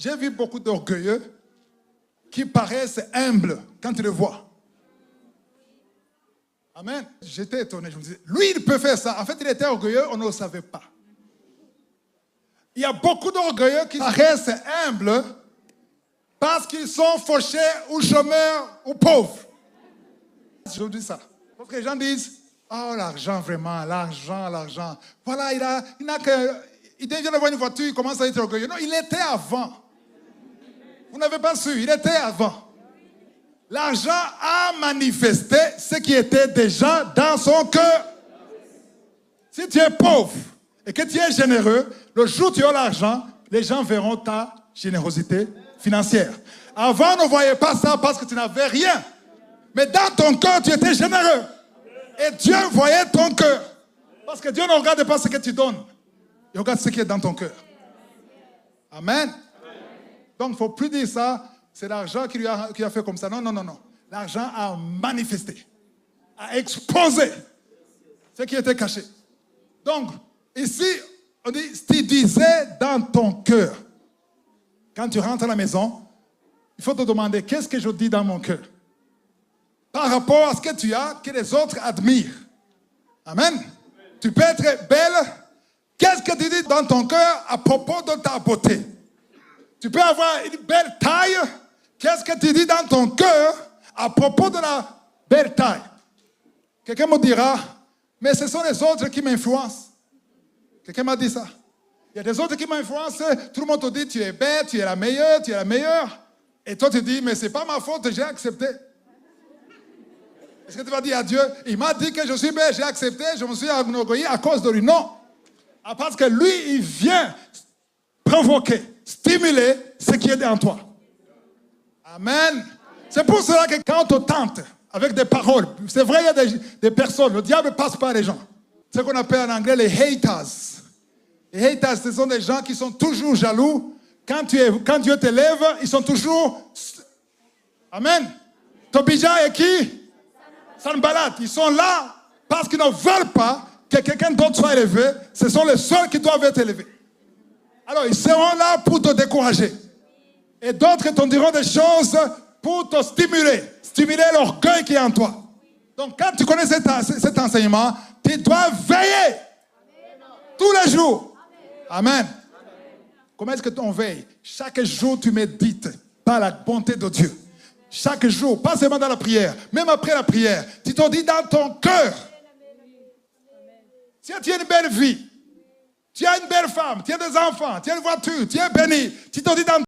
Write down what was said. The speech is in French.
J'ai vu beaucoup d'orgueilleux qui paraissent humbles quand tu les vois. Amen. J'étais étonné, je me disais, lui il peut faire ça. En fait, il était orgueilleux, on ne le savait pas. Il y a beaucoup d'orgueilleux qui paraissent humbles parce qu'ils sont fauchés ou chômeurs ou pauvres. Je vous dis ça. Parce que les gens disent, oh l'argent vraiment, l'argent. Voilà, il vient d'avoir une voiture, il commence à être orgueilleux. Non, il était avant. Vous n'avez pas su, il était avant. L'argent a manifesté ce qui était déjà dans son cœur. Si tu es pauvre et que tu es généreux, le jour où tu as l'argent, les gens verront ta générosité financière. Avant, on ne voyait pas ça parce que tu n'avais rien. Mais dans ton cœur, tu étais généreux. Et Dieu voyait ton cœur. Parce que Dieu ne regarde pas ce que tu donnes. Il regarde ce qui est dans ton cœur. Amen. Donc, il ne faut plus dire ça. C'est l'argent qui a fait comme ça. Non. L'argent a manifesté, a exposé ce qui était caché. Donc, ici, on dit, si tu disais dans ton cœur, quand tu rentres à la maison, il faut te demander, qu'est-ce que je dis dans mon cœur? Par rapport à ce que tu as, que les autres admirent. Amen. Tu peux être belle. Qu'est-ce que tu dis dans ton cœur à propos de ta beauté? Tu peux avoir une belle taille. Qu'est-ce que tu dis dans ton cœur à propos de la belle taille? Quelqu'un me dira, mais ce sont les autres qui m'influencent. Quelqu'un m'a dit ça. Il y a des autres qui m'influencent. Tout le monde te dit, tu es belle, tu es la meilleure. Et toi, tu dis, mais ce n'est pas ma faute, j'ai accepté. Est-ce que tu vas dire à Dieu, il m'a dit que je suis belle, j'ai accepté, je me suis enorgueilli à cause de lui? Non. Parce que lui, il vient provoquer, stimuler ce qui est en toi. Amen. C'est pour cela que quand on te tente avec des paroles, c'est vrai, il y a des personnes, le diable passe par les gens. C'est ce qu'on appelle en anglais les haters. Les haters, ce sont des gens qui sont toujours jaloux. Quand Dieu t'élève, ils sont toujours... Amen. Tobija et qui? Sanballat. Ils sont là parce qu'ils ne veulent pas que quelqu'un d'autre soit élevé. Ce sont les seuls qui doivent être élevés. Alors, ils seront là pour te décourager. Et d'autres te diront des choses pour te stimuler l'orgueil qui est en toi. Donc, quand tu connais cet enseignement, tu dois veiller tous les jours. Amen. Comment est-ce que tu en veilles? Chaque jour, tu médites par la bonté de Dieu. Chaque jour, pas seulement dans la prière, même après la prière, tu te dis dans ton cœur. Si tu as une belle vie, tu as une belle femme, tu as des enfants, tu as une voiture, tu es béni, tu te dis dans